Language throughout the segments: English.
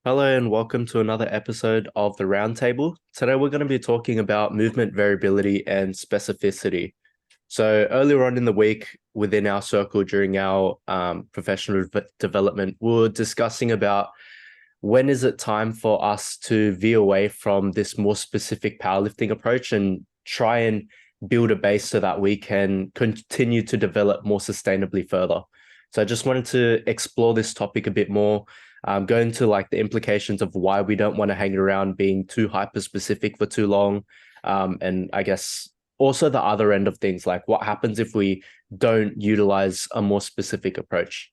Hello and welcome to another episode of the Roundtable. Today we're going to be talking about movement variability and specificity. So earlier on in the week, within our circle during our professional development, we were discussing about when is it time for us to veer away from this more specific powerlifting approach and try and build a base so that we can continue to develop more sustainably further. So I just wanted to explore this topic a bit more, go into like the implications of why we don't want to hang around being too hyper specific for too long. And I guess also the other end of things, like what happens if we don't utilize a more specific approach,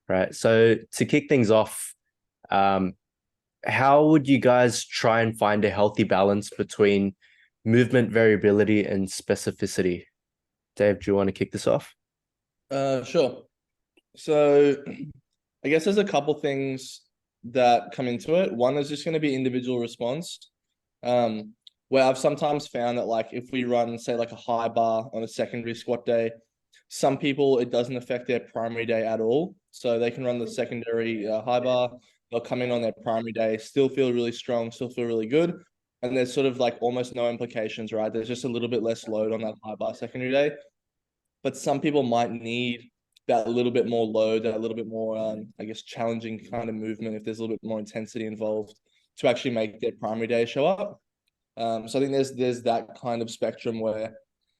right? So to kick things off, um, how would you guys try and find a healthy balance between movement variability and specificity? Dave, do you want to kick this off? Sure. So I guess there's a couple things that come into it. One is just going to be individual response. Where I've sometimes found that like if we run, say, like a high bar on a secondary squat day, some people it doesn't affect their primary day at all. So they can run the secondary high bar, they'll come in on their primary day, still feel really strong, still feel really good. And there's sort of like almost no implications, right? There's just a little bit less load on that high bar secondary day. But some people might need that little bit more load, that little bit more, I guess, challenging kind of movement if there's a little bit more intensity involved to actually make their primary day show up. So I think there's that kind of spectrum where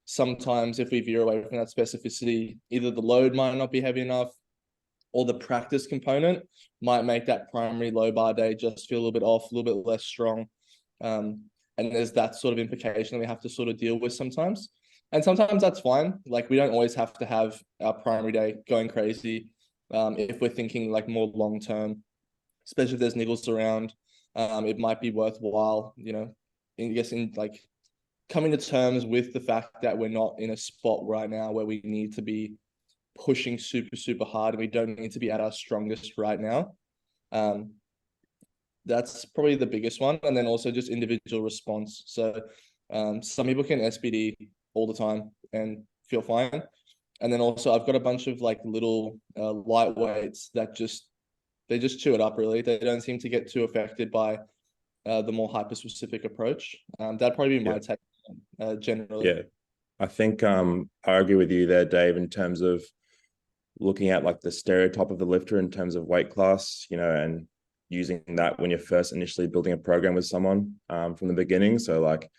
sometimes if we veer away from that specificity, either the load might not be heavy enough or the practice component might make that primary low bar day just feel a little bit off, a little bit less strong. And there's that sort of implication that we have to sort of deal with sometimes. And sometimes that's fine. Like we don't always have to have our primary day going crazy. If we're thinking like more long term, especially if there's niggles around, it might be worthwhile, I guess in like coming to terms with the fact that we're not in a spot right now where we need to be pushing super, super hard and we don't need to be at our strongest right now. That's probably the biggest one. And then also just individual response. So some people can SBD all the time and feel fine. And then also I've got a bunch of like little lightweights that they just chew it up really. They don't seem to get too affected by the more hyper specific approach. That'd probably be my take generally. Yeah, I think I agree with you there, Dave, in terms of looking at like the stereotype of the lifter in terms of weight class, and using that when you're first initially building a program with someone from the beginning. So like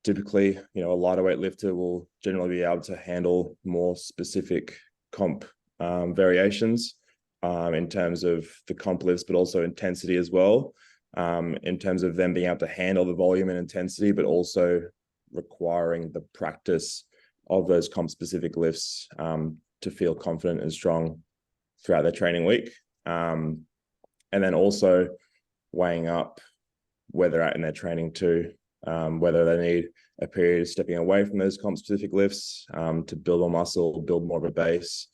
typically, a lighter weight lifter will generally be able to handle more specific comp variations in terms of the comp lifts, but also intensity as well, in terms of them being able to handle the volume and intensity, but also requiring the practice of those comp specific lifts to feel confident and strong throughout their training week. And then also weighing up where they're at in their training too, whether they need a period of stepping away from those comp specific lifts to build more muscle, build more of a base,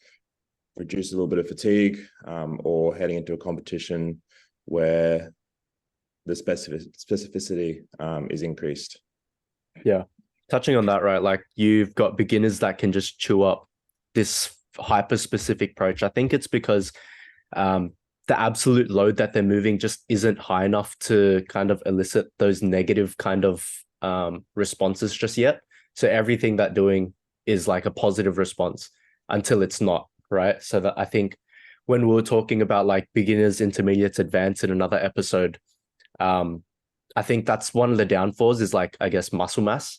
reduce a little bit of fatigue, or heading into a competition where the specificity is increased. Yeah. Touching on that, right? Like you've got beginners that can just chew up this hyper specific approach. I think it's because the absolute load that they're moving just isn't high enough to kind of elicit those negative kind of responses just yet. So everything that doing is like a positive response until it's not, right? So that I think when we were talking about like beginners, intermediates, advanced in another episode, I think that's one of the downfalls is like, I guess, muscle mass,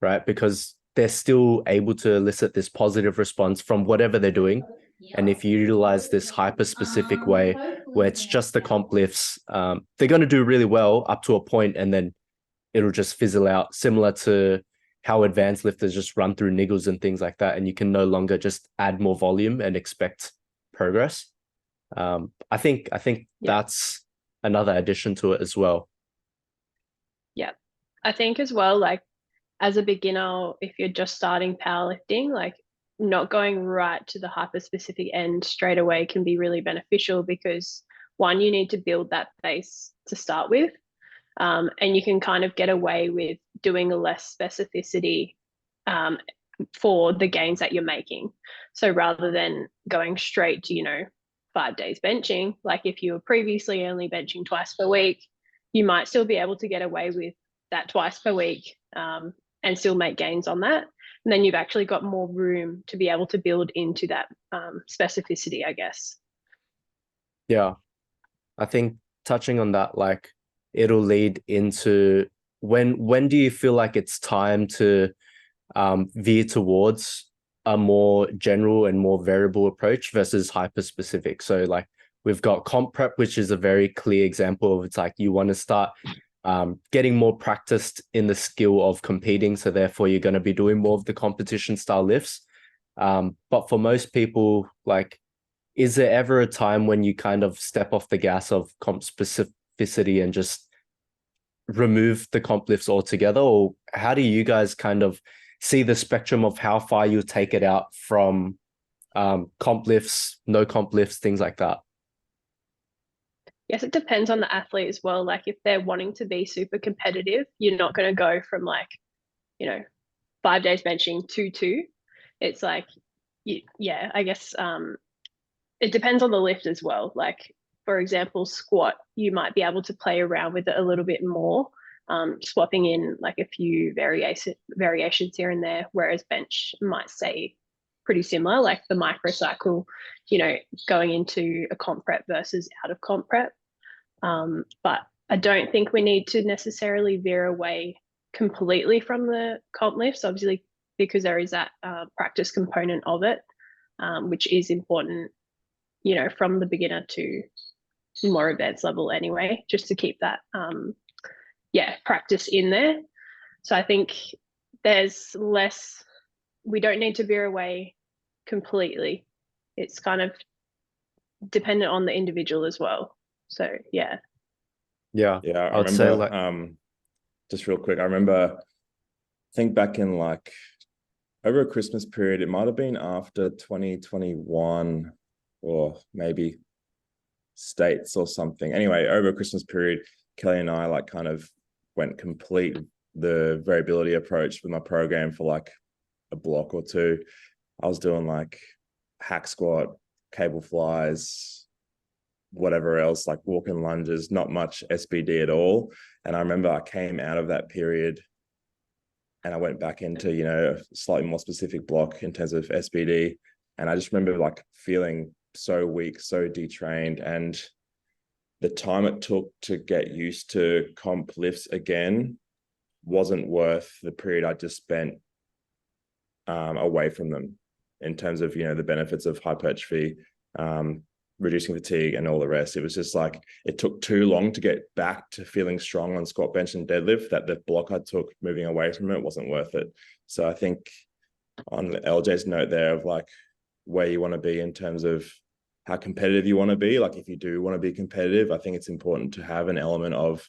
right? Because they're still able to elicit this positive response from whatever they're doing. And if you utilize this hyper specific way where it's just the comp lifts, they're going to do really well up to a point and then it'll just fizzle out, similar to how advanced lifters just run through niggles and things like that. And you can no longer just add more volume and expect progress. I think that's another addition to it as well. Yeah. I think as well, like as a beginner, if you're just starting powerlifting, like not going right to the hyper specific end straight away can be really beneficial because one, you need to build that base to start with. And you can kind of get away with doing less specificity for the gains that you're making. So rather than going straight to, 5 days benching. Like if you were previously only benching twice per week, you might still be able to get away with that twice per week and still make gains on that. And then you've actually got more room to be able to build into that specificity, I guess. Yeah, I think touching on that, like it'll lead into when do you feel like it's time to veer towards a more general and more variable approach versus hyper specific? So like we've got comp prep, which is a very clear example of, it's like you want to start getting more practiced in the skill of competing, so therefore you're going to be doing more of the competition style lifts. But for most people, like, is there ever a time when you kind of step off the gas of comp specificity and just remove the comp lifts altogether? Or how do you guys kind of see the spectrum of how far you take it out from comp lifts, no comp lifts, things like that? Yes, it depends on the athlete as well. Like if they're wanting to be super competitive, you're not going to go from like, 5 days benching 2-2. It's like, yeah, I guess it depends on the lift as well. Like for example, squat, you might be able to play around with it a little bit more, swapping in like a few variations here and there, whereas bench might stay pretty similar, like the microcycle, going into a comp prep versus out of comp prep. But I don't think we need to necessarily veer away completely from the comp lifts, obviously, because there is that practice component of it, which is important, from the beginner to more advanced level anyway, just to keep that, practice in there. So I think there's less, we don't need to veer away completely. It's kind of dependent on the individual as well. So yeah. I remember like just real quick, I think back in like over a Christmas period, it might have been after 2021 or maybe States or something. Anyway, over a Christmas period, Kelly and I like kind of went complete the variability approach with my program for like a block or two. I was doing like hack squat, cable flies, whatever else, like walking lunges, not much SBD at all. And I remember I came out of that period and I went back into, a slightly more specific block in terms of SBD. And I just remember like feeling so weak, so detrained. And the time it took to get used to comp lifts again wasn't worth the period I just spent away from them in terms of, the benefits of hypertrophy, reducing fatigue and all the rest. It was just like, it took too long to get back to feeling strong on squat, bench and deadlift, that the block I took moving away from it wasn't worth it. So I think on LJ's note there of like where you want to be in terms of how competitive you want to be, like if you do want to be competitive, I think it's important to have an element of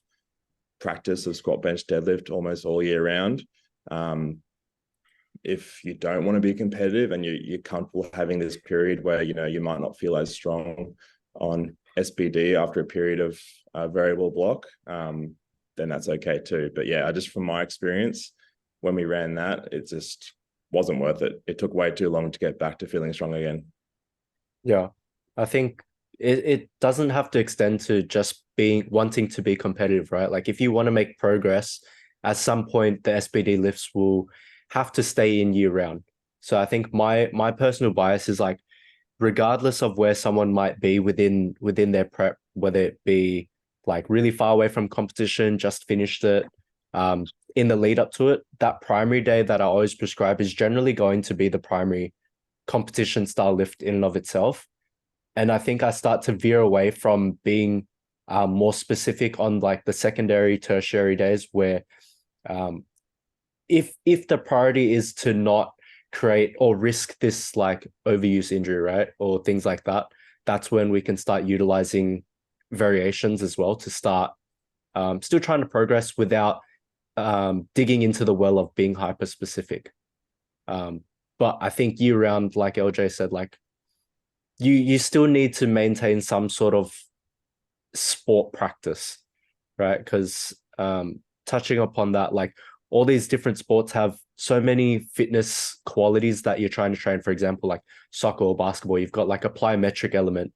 practice of squat, bench, deadlift almost all year round. If you don't want to be competitive and you're comfortable having this period where, you might not feel as strong on SBD after a period of variable block, then that's okay too. But yeah, just from my experience, when we ran that, it just wasn't worth it. It took way too long to get back to feeling strong again. Yeah, I think it doesn't have to extend to just wanting to be competitive, right? Like if you want to make progress, at some point the SBD lifts will have to stay in year round. So I think my personal bias is like, regardless of where someone might be within their prep, whether it be like really far away from competition, just finished it, in the lead up to it, that primary day that I always prescribe is generally going to be the primary competition style lift in and of itself. And I think I start to veer away from being more specific on like the secondary, tertiary days where if the priority is to not create or risk this like overuse injury, right, or things like that, that's when we can start utilizing variations as well to start still trying to progress without digging into the well of being hyper specific. But I think year round, like LJ said, like you still need to maintain some sort of sport practice, right? Because touching upon that, like all these different sports have so many fitness qualities that you're trying to train. For example, like soccer or basketball, you've got like a plyometric element.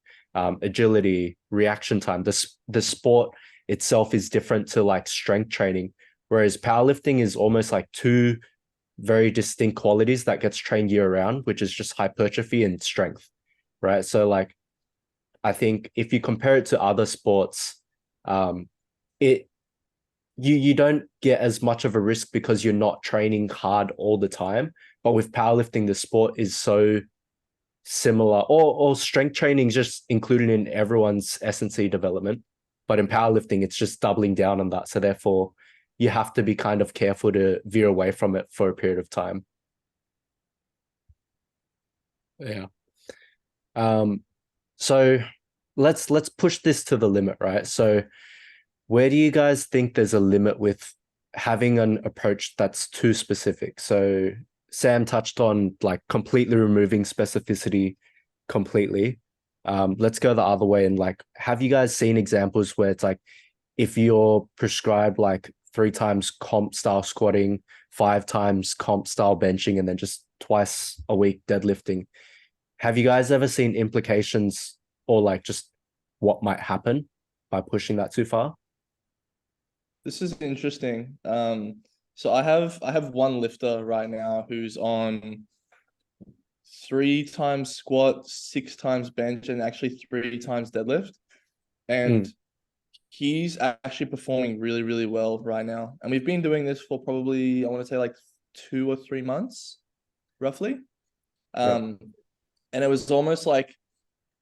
agility, reaction time. The sport itself is different to like strength training, whereas powerlifting is almost like two very distinct qualities that gets trained year round, which is just hypertrophy and strength, right? So like, I think if you compare it to other sports, it you don't get as much of a risk because you're not training hard all the time. But with powerlifting, the sport is so similar, or strength training is just included in everyone's S&C development. But in powerlifting, it's just doubling down on that. So therefore, you have to be kind of careful to veer away from it for a period of time. Yeah. So let's push this to the limit, right? So where do you guys think there's a limit with having an approach that's too specific? So Sam touched on like completely removing specificity completely. Let's go the other way, and like, have you guys seen examples where it's like, if you're prescribed like 3 times comp style squatting, 5 times comp style benching, and then just twice a week deadlifting, have you guys ever seen implications or like just what might happen by pushing that too far? This is interesting. So I have one lifter right now who's on 3 times squat, 6 times bench, and actually 3 times deadlift. And he's actually performing really, really well right now. And we've been doing this for probably, I want to say like 2 or 3 months, roughly. And it was almost like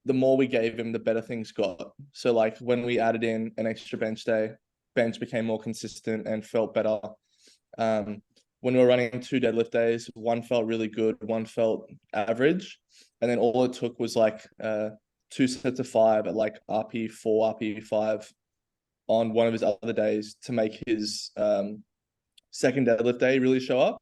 the more we gave him, the better things got. So like when we added in an extra bench day, bench became more consistent and felt better. When we were running 2 deadlift days, one felt really good, one felt average. And then all it took was like 2 sets of 5 at like RP4, RP5 on one of his other days to make his second deadlift day really show up.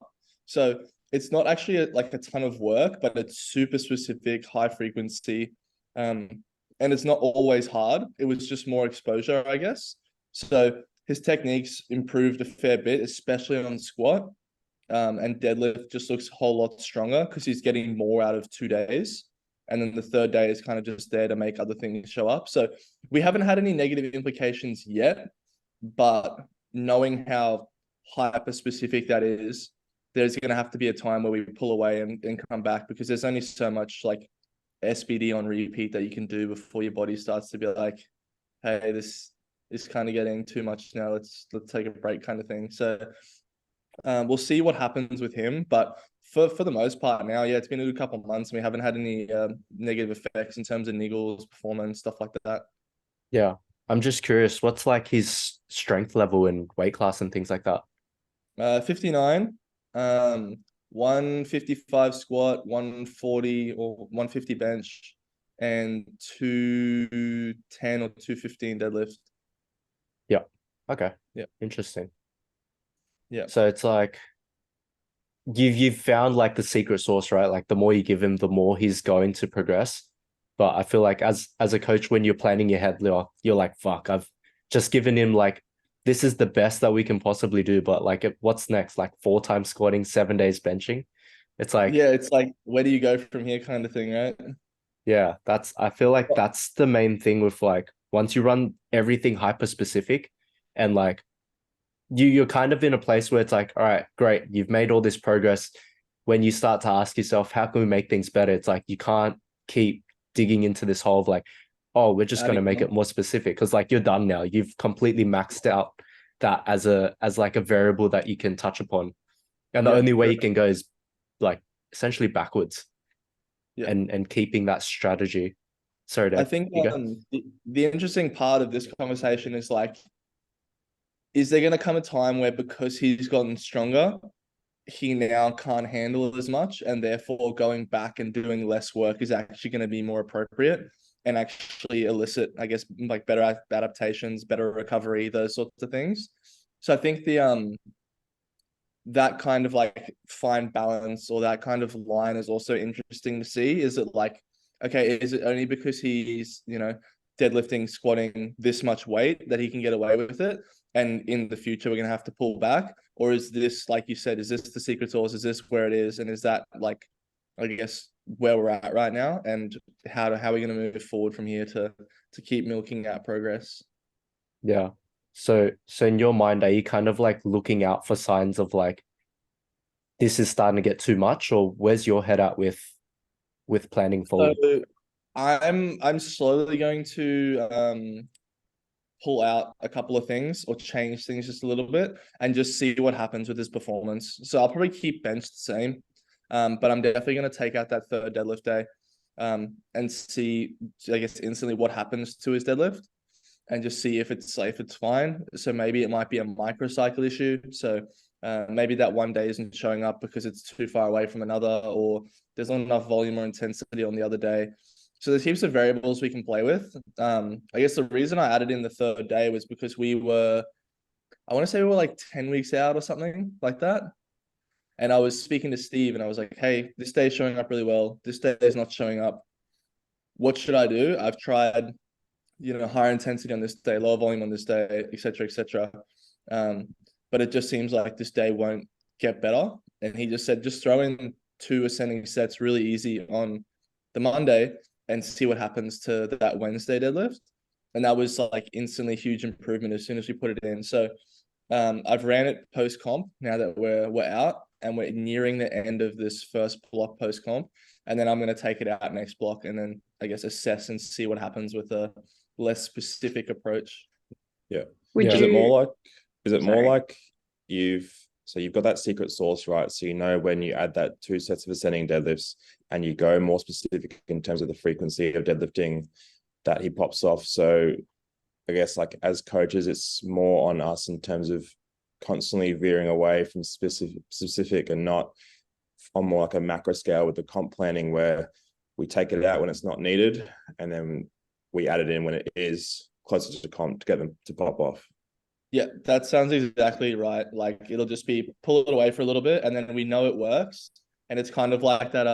So it's not actually like a ton of work, but it's super specific, high frequency. And it's not always hard. It was just more exposure, I guess. So his techniques improved a fair bit, especially on squat. And deadlift just looks a whole lot stronger because he's getting more out of 2 days. And then the third day is kind of just there to make other things show up. So we haven't had any negative implications yet, but knowing how hyper specific that is, there's going to have to be a time where we pull away and come back, because there's only so much like SBD on repeat that you can do before your body starts to be like, hey, this is kind of getting too much now. Let's take a break, kind of thing. So we'll see what happens with him, but for the most part now, yeah, it's been a good couple of months and we haven't had any negative effects in terms of niggles, performance, stuff like that. Yeah. I'm just curious, what's like his strength level and weight class and things like that? 59, 155 squat, 140 or 150 bench, and 210 or 215 deadlift. Yeah. Okay. Yeah. Interesting. Yeah. So it's like you've found like the secret sauce, right? Like the more you give him, the more he's going to progress. But I feel like as a coach, when you're planning your head, you're like, fuck, I've just given him like, this is the best that we can possibly do. But like, what's next? Like 4 times squatting, 7 days benching. It's like, yeah, it's like, where do you go from here, kind of thing, right? yeah, I feel like that's the main thing with like, once you run everything hyper specific and like, you're kind of in a place where it's like, all right, great, you've made all this progress. When you start to ask yourself, how can we make things better? It's like, you can't keep digging into this hole of like, oh, we're just going to make it more specific, because like you're done now. You've completely maxed out that as like a variable that you can touch upon. And the only way you can go is like essentially backwards and keeping that strategy. Sorry, Dave. I think the interesting part of this conversation is like, is there going to come a time where because he's gotten stronger, he now can't handle as much, and therefore going back and doing less work is actually going to be more appropriate and actually elicit, I guess, like better adaptations, better recovery, those sorts of things. So I think that kind of like fine balance, or that kind of line, is also interesting to see. Is it like, okay, is it only because he's, deadlifting, squatting this much weight that he can get away with it, and in the future we're going to have to pull back? Or is this, like you said, is this the secret sauce? Is this where it is? And is that like, I guess, where we're at right now and how are we going to move forward from here to keep milking out progress. Yeah. So in your mind, are you kind of like looking out for signs of like this is starting to get too much, or where's your head at with planning forward? So I'm slowly going to pull out a couple of things or change things just a little bit and just see what happens with his performance. So I'll probably keep bench the same, but I'm definitely going to take out that third deadlift day and see, I guess, instantly what happens to his deadlift and just see if it's fine. So maybe it might be a microcycle issue. So maybe that one day isn't showing up because it's too far away from another, or there's not enough volume or intensity on the other day. So there's heaps of variables we can play with. I guess the reason I added in the third day was because I want to say we were like 10 weeks out or something like that. And I was speaking to Steve and I was like, hey, this day is showing up really well. This day is not showing up. What should I do? I've tried, higher intensity on this day, lower volume on this day, et cetera, et cetera. But it just seems like this day won't get better. And he just said, just throw in 2 ascending sets really easy on the Monday and see what happens to that Wednesday deadlift. And that was like instantly huge improvement as soon as we put it in. So I've ran it post comp now that we're out and we're nearing the end of this first block post comp. And then I'm going to take it out next block and then I guess assess and see what happens with a less specific approach. Yeah. Would Is you? it more like you've got that secret sauce, right? So you know when you add that 2 sets of ascending deadlifts and you go more specific in terms of the frequency of deadlifting that he pops off. So I guess like as coaches, it's more on us in terms of constantly veering away from specific and not on more like a macro scale with the comp planning where we take it out when it's not needed and then we add it in when it is closer to comp to get them to pop off. Yeah, that sounds exactly right. Like it'll just be pull it away for a little bit and then we know it works. And it's kind of like that,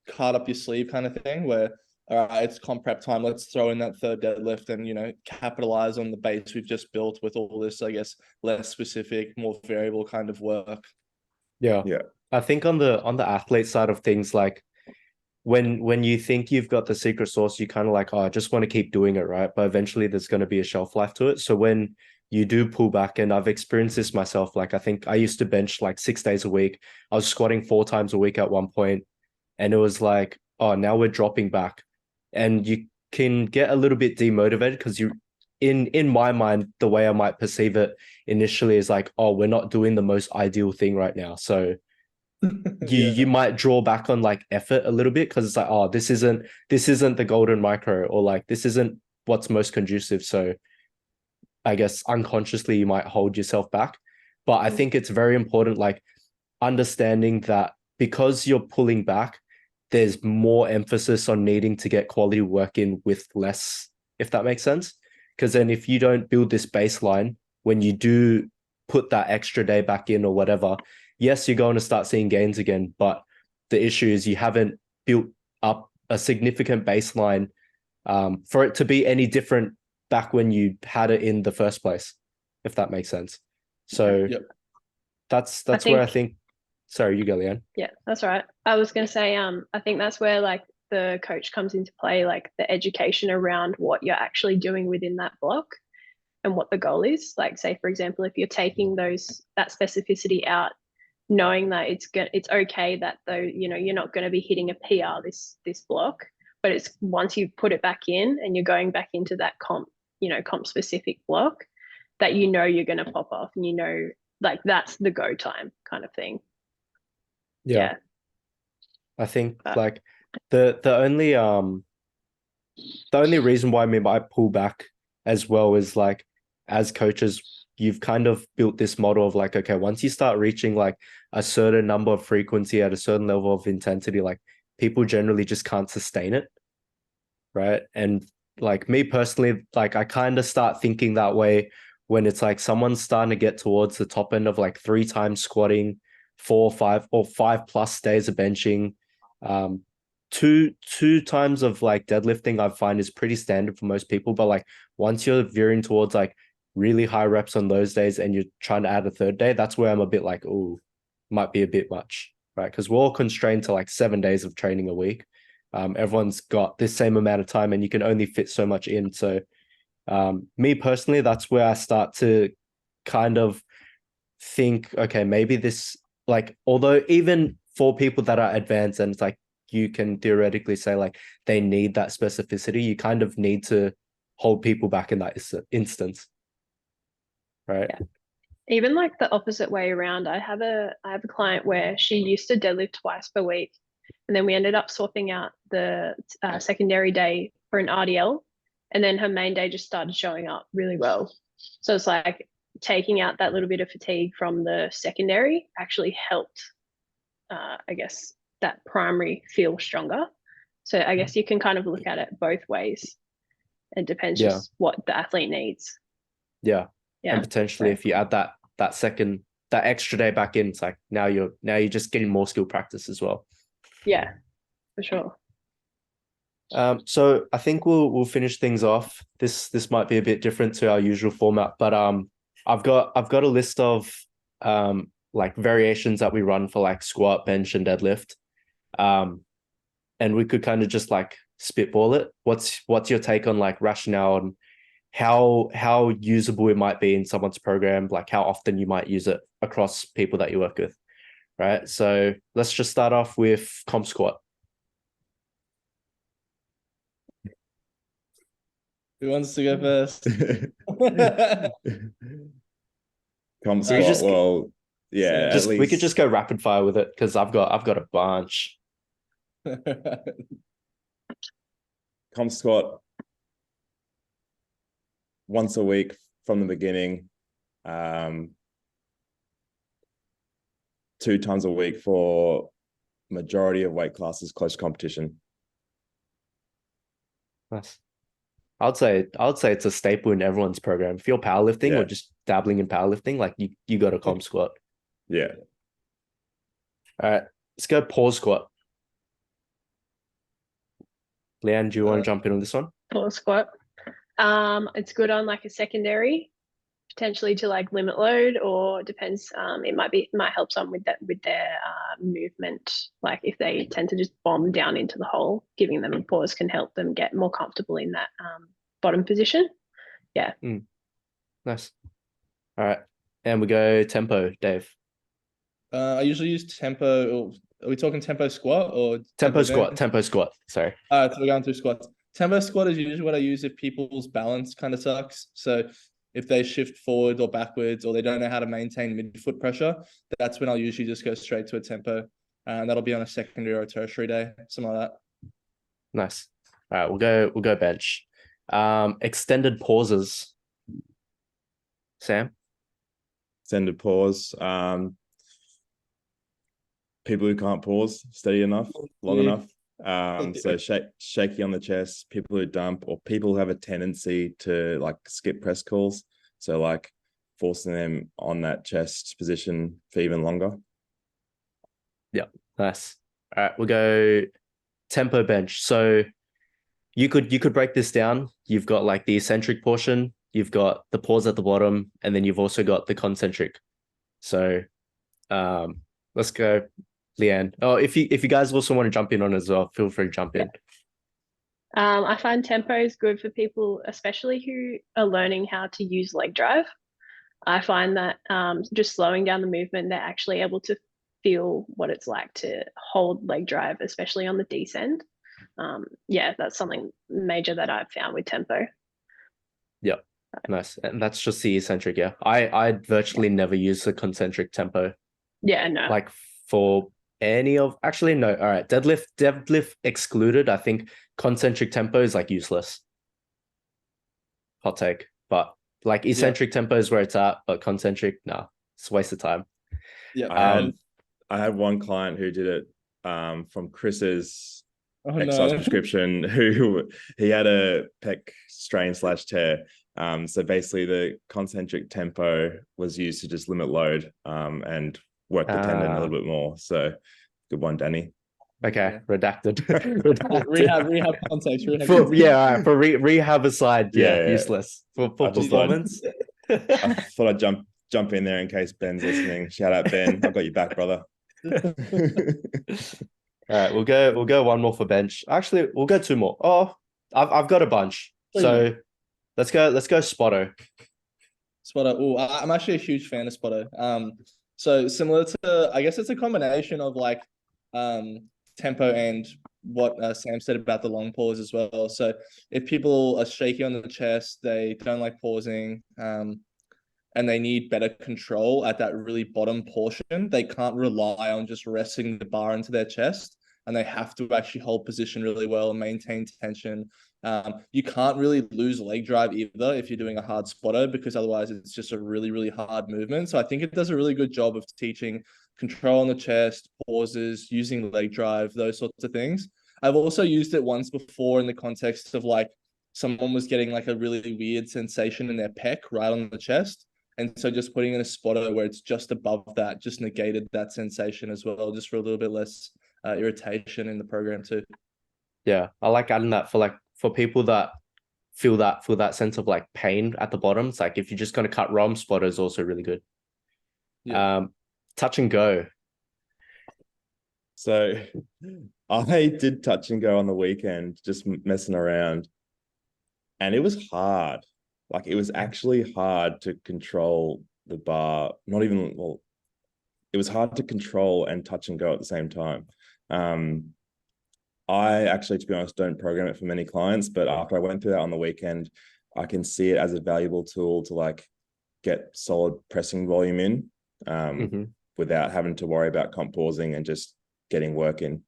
card up your sleeve kind of thing where, all right, it's comp prep time. Let's throw in that third deadlift and, capitalize on the base we've just built with all this, I guess, less specific, more variable kind of work. Yeah. Yeah. I think on the athlete side of things, like when you think you've got the secret sauce, you kind of like, oh, I just want to keep doing it, right? But eventually there's going to be a shelf life to it. So when you do pull back, and I've experienced this myself, like I think I used to bench like 6 days a week. I was squatting 4 times a week at one point, and it was like, oh, now we're dropping back. And you can get a little bit demotivated because in my mind, the way I might perceive it initially is like, oh, we're not doing the most ideal thing right now. So you might draw back on like effort a little bit because it's like, oh, this isn't the golden micro, or like this isn't what's most conducive. So I guess unconsciously you might hold yourself back. But I think it's very important, like understanding that because you're pulling back, there's more emphasis on needing to get quality work in with less, if that makes sense. Because then if you don't build this baseline, when you do put that extra day back in or whatever, yes, you're going to start seeing gains again. But the issue is you haven't built up a significant baseline for it to be any different back when you had it in the first place, if that makes sense. So that's where I think. Sorry, you go, Leanne. Yeah, that's right. I was going to say, I think that's where like the coach comes into play, like the education around what you're actually doing within that block and what the goal is. Like, say, for example, if you're taking that specificity out, knowing that it's okay that though, you're not going to be hitting a PR this block, but it's once you put it back in and you're going back into that comp specific block that you're going to pop off and like that's the go time kind of thing. Yeah. I think like the only reason why I pull back as well is like as coaches, you've kind of built this model of like, okay, once you start reaching like a certain number of frequency at a certain level of intensity, like people generally just can't sustain it. Right. And like me personally, like I kind of start thinking that way when it's like someone's starting to get towards the top end of like 3 times squatting, 4, 5 or 5+ days of benching. Two times of like deadlifting I find is pretty standard for most people. But like once you're veering towards like really high reps on those days and you're trying to add a third day, that's where I'm a bit like, oh, might be a bit much. right? Because we're all constrained to like 7 days of training a week. Everyone's got this same amount of time and you can only fit so much in. So me personally, that's where I start to kind of think, okay, maybe this, like, although even for people that are advanced and it's like, you can theoretically say like they need that specificity, you kind of need to hold people back in that instance, right? Yeah. Even like the opposite way around, I have a client where she used to deadlift twice per week, and then we ended up swapping out the secondary day for an RDL, and then her main day just started showing up really well. So it's like taking out that little bit of fatigue from the secondary actually helped, I guess, that primary feel stronger. So I guess you can kind of look at it both ways. It depends just what the athlete needs. Yeah. And potentially if you add that extra day back in, it's like now you're just getting more skill practice as well. Yeah, for sure. So I think we'll finish things off. This might be a bit different to our usual format, but I've got a list of like variations that we run for like squat, bench, and deadlift. And we could kind of just like spitball it. What's your take on like rationale and how usable it might be in someone's program, like how often you might use it across people that you work with, right? So let's just start off with comp squat. Who wants to go first? Comp squat. Well, yeah. Just we could just go rapid fire with it because I've got a bunch. Comp squat once a week from the beginning, 2 times a week for majority of weight classes, close competition. Nice. I would say it's a staple in everyone's program. If you're powerlifting or just dabbling in powerlifting, like you got a comp squat. Yeah. All right, let's go pause squat. Leanne, do you want to jump in on this one? Pause squat. It's good on like a secondary, potentially to like limit load, or depends. It might help some with their movement. Like if they tend to just bomb down into the hole, giving them a pause can help them get more comfortable in that bottom position. Yeah. Nice. All right, and we go tempo, Dave. I usually use tempo. Are we talking tempo squat or tempo squat? Tempo squat. Sorry. So we're going through squats. Tempo squat is usually what I use if people's balance kind of sucks. So if they shift forward or backwards, or they don't know how to maintain midfoot pressure, that's when I'll usually just go straight to a tempo, and that'll be on a secondary or a tertiary day, something like that. Nice. All right, we'll go bench. Extended pauses. Sam. Extended pause. People who can't pause steady enough, long enough. So shaky on the chest, people who dump, or people who have a tendency to like skip press calls. So like forcing them on that chest position for even longer. Yeah, nice. All right, we'll go tempo bench. So you could break this down. You've got like the eccentric portion, you've got the pause at the bottom, and then you've also got the concentric. So let's go, Leanne. Oh, if you guys also want to jump in on as well, feel free to jump in. I find tempo is good for people, especially who are learning how to use leg drive. I find that just slowing down the movement, they're actually able to feel what it's like to hold leg drive, especially on the descent. Yeah, that's something major that I've found with tempo. Yep. Nice. And that's just the eccentric, yeah. I virtually never use the concentric tempo. Yeah, no. Like for any of, actually, no. All right. Deadlift excluded. I think concentric tempo is like useless. Hot take. But like eccentric tempo is where it's at, but concentric, nah, it's a waste of time. Yeah. I had one client who did it from Chris's exercise prescription, who he had a pec strain / tear. So basically the concentric tempo was used to just limit load and work the tendon a little bit more. So good one, Danny. Okay, redacted. Rehab context. For rehab aside, useless. For performance. I thought I'd jump in there in case Ben's listening. Shout out, Ben. I've got your back, brother. All right, we'll go one more for bench. Actually, we'll go two more. Oh, I've got a bunch. So let's go Spotto. Spotto. Oh, I'm actually a huge fan of Spotto. So similar to, I guess it's a combination of like tempo and what Sam said about the long pause as well. So if people are shaky on the chest, they don't like pausing, and they need better control at that really bottom portion, they can't rely on just resting the bar into their chest, and they have to actually hold position really well and maintain tension. You can't really lose leg drive either if you're doing a hard Spotto, because otherwise it's just a really, really hard movement. So I think it does a really good job of teaching control on the chest, pauses, using leg drive, those sorts of things. I've also used it once before in the context of like someone was getting like a really weird sensation in their pec right on the chest. And so just putting in a Spotto where it's just above that just negated that sensation as well, just for a little bit less irritation in the program too. Yeah, I like adding that for people that feel that sense of like pain at the bottom. It's like if you're just going to cut ROM, Spotto is also really good. Yeah. Touch and go. So I did touch and go on the weekend, just messing around. And it was hard. Like it was actually hard to control the bar. Not even, well, it was hard to control and touch and go at the same time. I actually, to be honest, don't program it for many clients, but after I went through that on the weekend, I can see it as a valuable tool to like get solid pressing volume in without having to worry about comp pausing and just getting work in.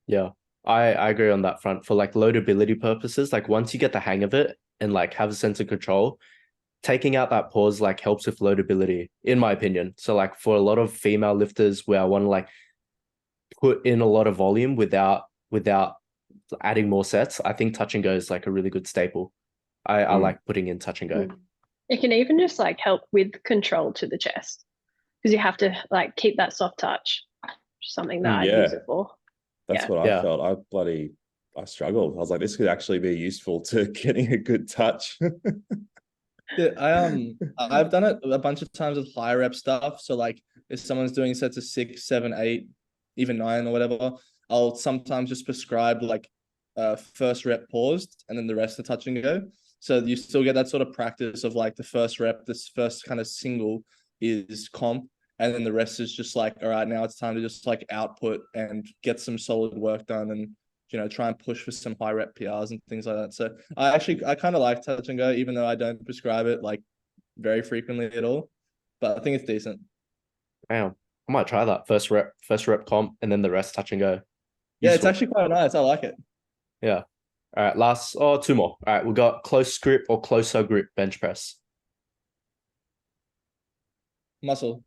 Yeah, I agree on that front. For like loadability purposes, like once you get the hang of it and like have a sense of control, taking out that pause like helps with loadability, in my opinion. So like for a lot of female lifters where I want to like put in a lot of volume without adding more sets, I think touch and go is like a really good staple. I like putting in touch and go. It can even just like help with control to the chest, because you have to like keep that soft touch, which is something that I use it for. That's what I felt. I struggled. I was like, this could actually be useful to getting a good touch. Yeah, I've done it a bunch of times with high rep stuff. So like if someone's doing sets of 6, 7, 8, even 9 or whatever, I'll sometimes just prescribe like first rep paused and then the rest of touch and go. So you still get that sort of practice of like the first rep, this first kind of single is comp, and then the rest is just like, all right, now it's time to just like output and get some solid work done and, you know, try and push for some high rep PRs and things like that. So I kind of like touch and go, even though I don't prescribe it like very frequently at all, but I think it's decent. Damn, I might try that first rep comp and then the rest touch and go. Yeah, it's actually quite nice. I like it. Yeah. All right, two more. All right, we got close grip or closer grip bench press. Muscle.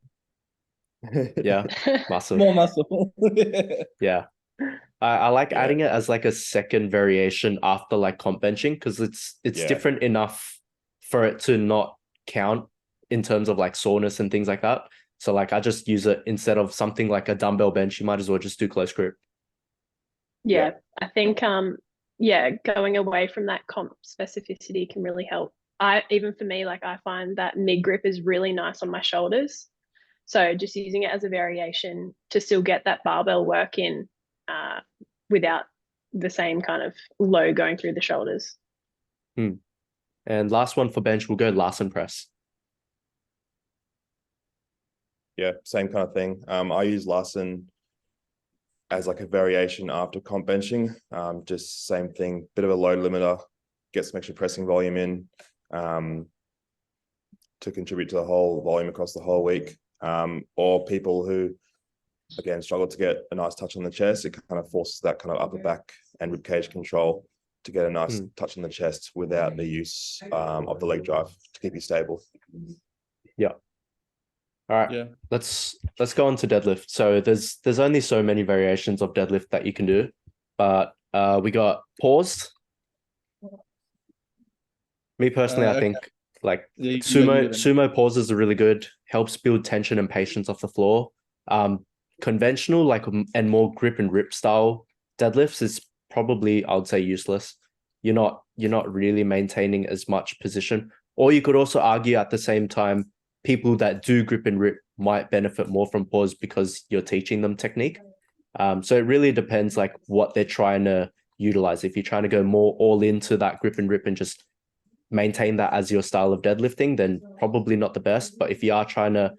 Yeah, muscle. More muscle. Yeah. I like adding it as like a second variation after like comp benching, because it's different enough for it to not count in terms of like soreness and things like that. So like I just use it instead of something like a dumbbell bench, you might as well just do close grip. Yeah, I think going away from that comp specificity can really help. Even for me, like I find that mid grip is really nice on my shoulders. So just using it as a variation to still get that barbell work in without the same kind of low going through the shoulders. And last one for bench, we'll go Larsen press. Yeah, same kind of thing. I use Larsen as like a variation after comp benching. Just same thing, bit of a load limiter, get some extra pressing volume in to contribute to the whole volume across the whole week. Or people who, again, struggle to get a nice touch on the chest, it kind of forces that kind of upper back and ribcage control to get a nice touch on the chest without the use of the leg drive to keep you stable. Yeah. All right. Yeah. Let's go on to deadlift. So there's only so many variations of deadlift that you can do, but we got paused. Me personally, I think like sumo pauses are really good. Helps build tension and patience off the floor. Conventional like and more grip and rip style deadlifts is probably, I would say, useless. You're not really maintaining as much position. Or you could also argue at the same time people that do grip and rip might benefit more from pause because you're teaching them technique. So it really depends like what they're trying to utilize. If you're trying to go more all into that grip and rip and just maintain that as your style of deadlifting, then probably not the best. But if you are trying to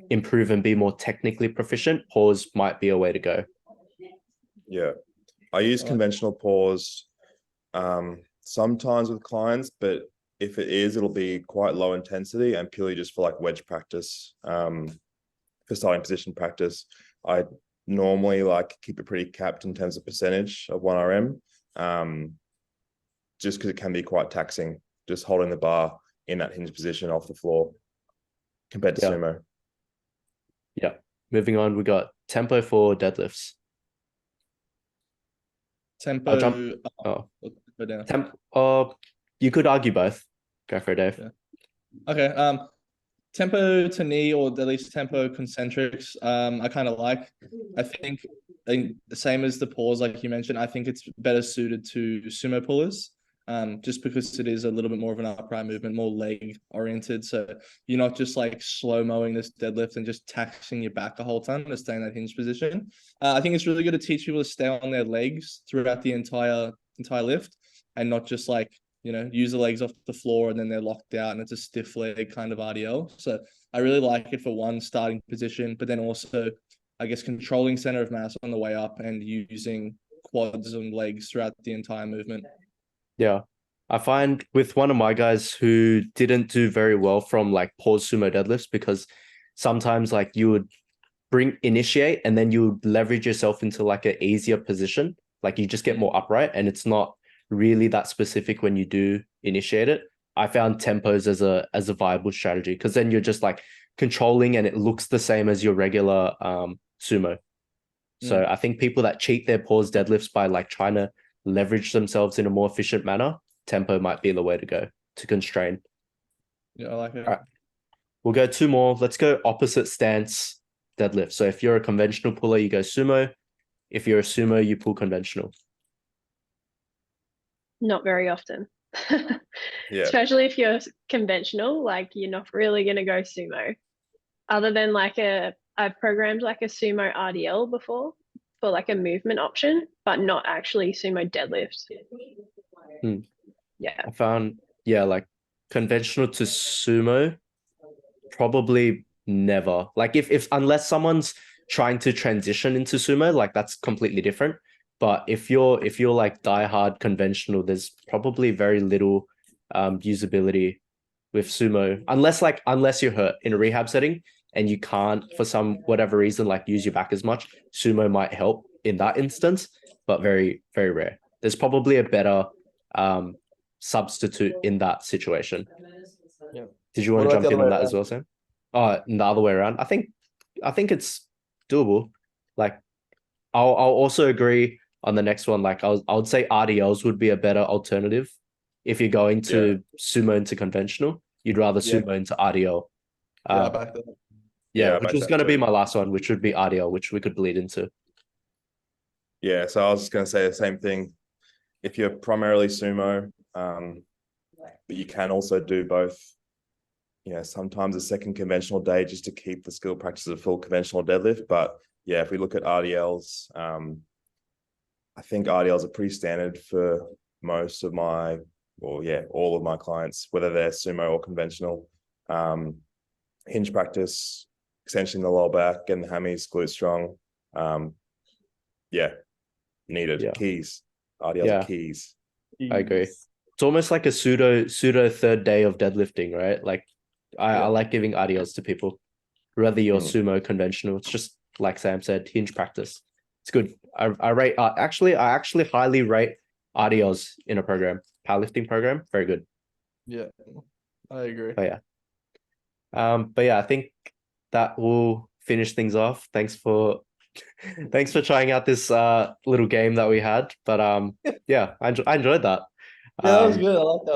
improve and be more technically proficient, pause might be a way to go. Yeah, I use conventional pause sometimes with clients, but if it is, it'll be quite low intensity and purely just for like wedge practice. For starting position practice, I normally like keep it pretty capped in terms of percentage of 1RM, just because it can be quite taxing, just holding the bar in that hinge position off the floor compared to sumo. Yeah. Moving on, we got tempo for deadlifts. Tempo. You could argue both. Go for it, Dave. Yeah. Okay. Tempo to knee, or at least tempo concentrics, I kind of like. I think the same as the pause, like you mentioned, I think it's better suited to sumo pullers, just because it is a little bit more of an upright movement, more leg oriented. So you're not just like slow mowing this deadlift and just taxing your back the whole time to stay in that hinge position. I think it's really good to teach people to stay on their legs throughout the entire lift, and not just like, use the legs off the floor and then they're locked out and it's a stiff leg kind of RDL. So I really like it for one, starting position, but then also, I guess, controlling center of mass on the way up and using quads and legs throughout the entire movement. Yeah. I find with one of my guys who didn't do very well from like pause sumo deadlifts, because sometimes like you would initiate and then you would leverage yourself into like an easier position. Like you just get more upright and it's not really that specific when you do initiate it. I found tempos as a viable strategy, because then you're just like controlling and it looks the same as your regular sumo. So I think people that cheat their pause deadlifts by like trying to leverage themselves in a more efficient manner, tempo might be the way to go to constrain. Yeah, I like it. All right. We'll go two more. Let's go opposite stance deadlift. So if you're a conventional puller, you go sumo. If you're a sumo, you pull conventional. Not very often. Yeah. Especially if you're conventional, like you're not really going to go sumo. Other than like I've programmed like a sumo RDL before for like a movement option, but not actually sumo deadlift. Yeah. I found, like conventional to sumo, probably never. Like if unless someone's trying to transition into sumo, like that's completely different. But if you're like diehard conventional, there's probably very little usability with sumo, unless you're hurt in a rehab setting and you can't, for some whatever reason, like use your back as much. Sumo might help in that instance, but very, very rare. There's probably a better substitute in that situation. Yeah. Did you want to jump in on that as well, Sam? In the other way around. I think it's doable. Like I'll also agree on the next one. Like I would say RDLs would be a better alternative if you're going to sumo into conventional. You'd rather sumo into RDL. Which is going to be my last one, which would be RDL, which we could bleed into. Yeah, so I was just going to say the same thing. If you're primarily sumo, but you can also do both. Sometimes a second conventional day just to keep the skill practice of full conventional deadlift. But yeah, if we look at RDLs, I think RDLs are pretty standard for most of my, all of my clients, whether they're sumo or conventional. Hinge practice, extension in the lower back, getting the hammies, glute strong. Needed. Yeah. Keys. RDLs are keys. I agree. It's almost like a pseudo third day of deadlifting, right? Like I like giving RDLs to people, whether you're sumo conventional. It's just like Sam said, hinge practice. It's good. I rate I actually highly rate RDLs in a program, powerlifting program. Very good. Yeah, I agree. But I think that will finish things off. Thanks for trying out this little game that we had. But I enjoyed that. Yeah, that was good. I like that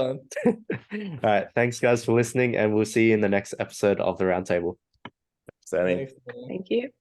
one. All right. Thanks, guys, for listening, and we'll see you in the next episode of the Roundtable. Thanks. Thank you.